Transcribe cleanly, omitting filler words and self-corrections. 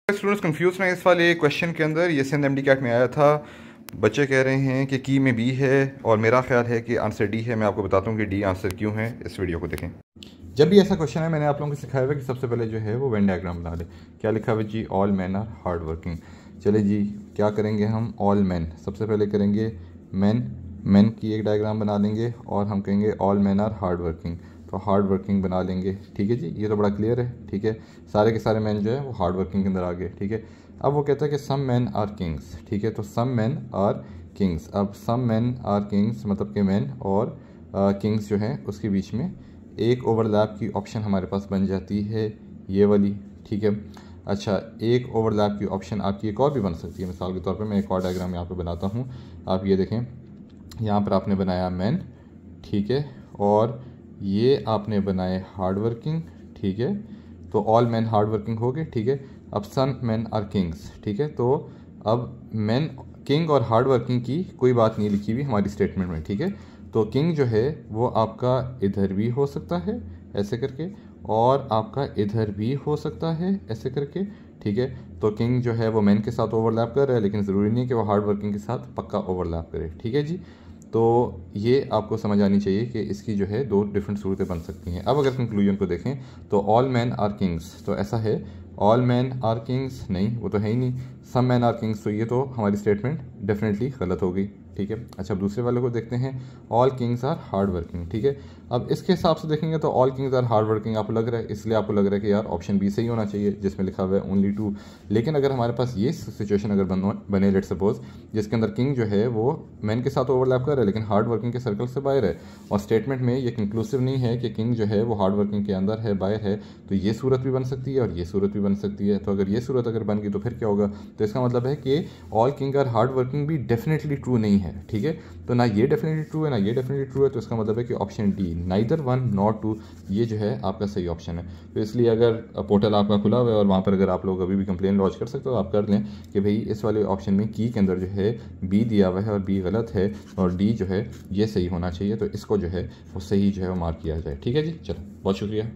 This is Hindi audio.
स्टूडेंट्स कंफ्यूज हैं इस वाले क्वेश्चन के अंदर। ये सिंध एमडी कैट में आया था। बच्चे कह रहे हैं कि की में बी है और मेरा ख्याल है कि आंसर डी है। मैं आपको बताता हूँ कि डी आंसर क्यों है। इस वीडियो को देखें। जब भी ऐसा क्वेश्चन है मैंने आप लोगों को सिखाया हुआ कि सबसे पहले जो है वो वेन डायग्राम बना लें। क्या लिखा हुआ जी? All man are hard working. चले जी, क्या करेंगे हम? ऑल मैन सबसे पहले करेंगे, मैन की एक डायग्राम बना लेंगे और हम कहेंगे all man are hard working, तो हार्ड वर्किंग बना लेंगे। ठीक है जी, ये तो बड़ा क्लियर है। ठीक है, सारे के सारे मैन जो है वो हार्ड वर्किंग के अंदर आ गए। ठीक है, अब वो कहता है कि सम मैन आर किंग्स। ठीक है, तो सम मैन आर किंग्स। अब सम मैन आर किंग्स मतलब कि मैन और किंग्स जो है उसके बीच में एक ओवरलैप की ऑप्शन हमारे पास बन जाती है, ये वाली। ठीक है, अच्छा, एक ओवरलैप की ऑप्शन आपकी एक और भी बन सकती है। मिसाल के तौर पे मैं एक और डायग्राम यहाँ पे बनाता हूँ। आप ये देखें, यहाँ पर आपने बनाया मैन, ठीक है, और ये आपने बनाए हार्ड वर्किंग। ठीक है, तो ऑल मैन हार्ड वर्किंग हो गए। ठीक है, अब सन मैन आर किंग्स। ठीक है, तो अब मैन, किंग और हार्ड वर्किंग की कोई बात नहीं लिखी हुई हमारी स्टेटमेंट में। ठीक है, तो किंग जो है वो आपका इधर भी हो सकता है ऐसे करके, और आपका इधर भी हो सकता है ऐसे करके। ठीक है, तो किंग जो है वो मैन के साथ ओवरलैप कर रहा है, लेकिन ज़रूरी नहीं कि वो हार्ड वर्किंग के साथ पक्का ओवरलैप करे। ठीक है जी, तो ये आपको समझ आनी चाहिए कि इसकी जो है दो डिफरेंट सूरतें बन सकती हैं। अब अगर कंक्लूजन को देखें तो ऑल मैन आर किंग्स, तो ऐसा है ऑल मैन आर किंग्स, नहीं वो तो है ही नहीं। सम मैन आर किंग्स, तो ये तो हमारी स्टेटमेंट डेफिनेटली गलत हो गई। ठीक है, अच्छा, अब दूसरे वाले को देखते हैं, all kings are hard working. ठीक है, अब इसके हिसाब से देखेंगे तो all kings are hard working आपको लग रहा है, इसलिए आपको लग रहा है कि यार ऑप्शन बी सही होना चाहिए जिसमें लिखा हुआ है ओनली टू। लेकिन अगर हमारे पास ये सिचुएशन अगर बने लेट सपोज, जिसके अंदर किंग जो है वो मैन के साथ ओवरलैप कर रहा है लेकिन हार्ड वर्किंग के सर्कल से बाहर है, और स्टेटमेंट में ये कंक्लूसिव नहीं है कि किंग जो है वो हार्ड वर्किंग के अंदर है बाहर है, तो ये सूरत भी बन सकती है और ये सूरत भी बन सकती है। तो अगर ये सूरत अगर बन गई तो फिर क्या होगा? तो इसका मतलब है कि all king are hard working भी डेफिनेटली ट्रू नहीं है। ठीक है, तो ना ये डेफिनेटली ट्रू है ना ये डेफिनेटली ट्रू है, तो इसका मतलब है कि option D, neither one not two, ये जो है आपका सही ऑप्शन है। तो इसलिए अगर पोर्टल आपका खुला हुआ है और वहाँ पर अगर आप लोग अभी भी कंप्लेन लॉन्च कर सकते हो, आप कर लें कि भाई इस वाले ऑप्शन में की के अंदर जो है बी दिया हुआ है और बी गलत है और डी जो है ये सही होना चाहिए, तो इसको जो है वो सही जो है वो मार्क किया जाए। ठीक है जी, चलो, बहुत शुक्रिया।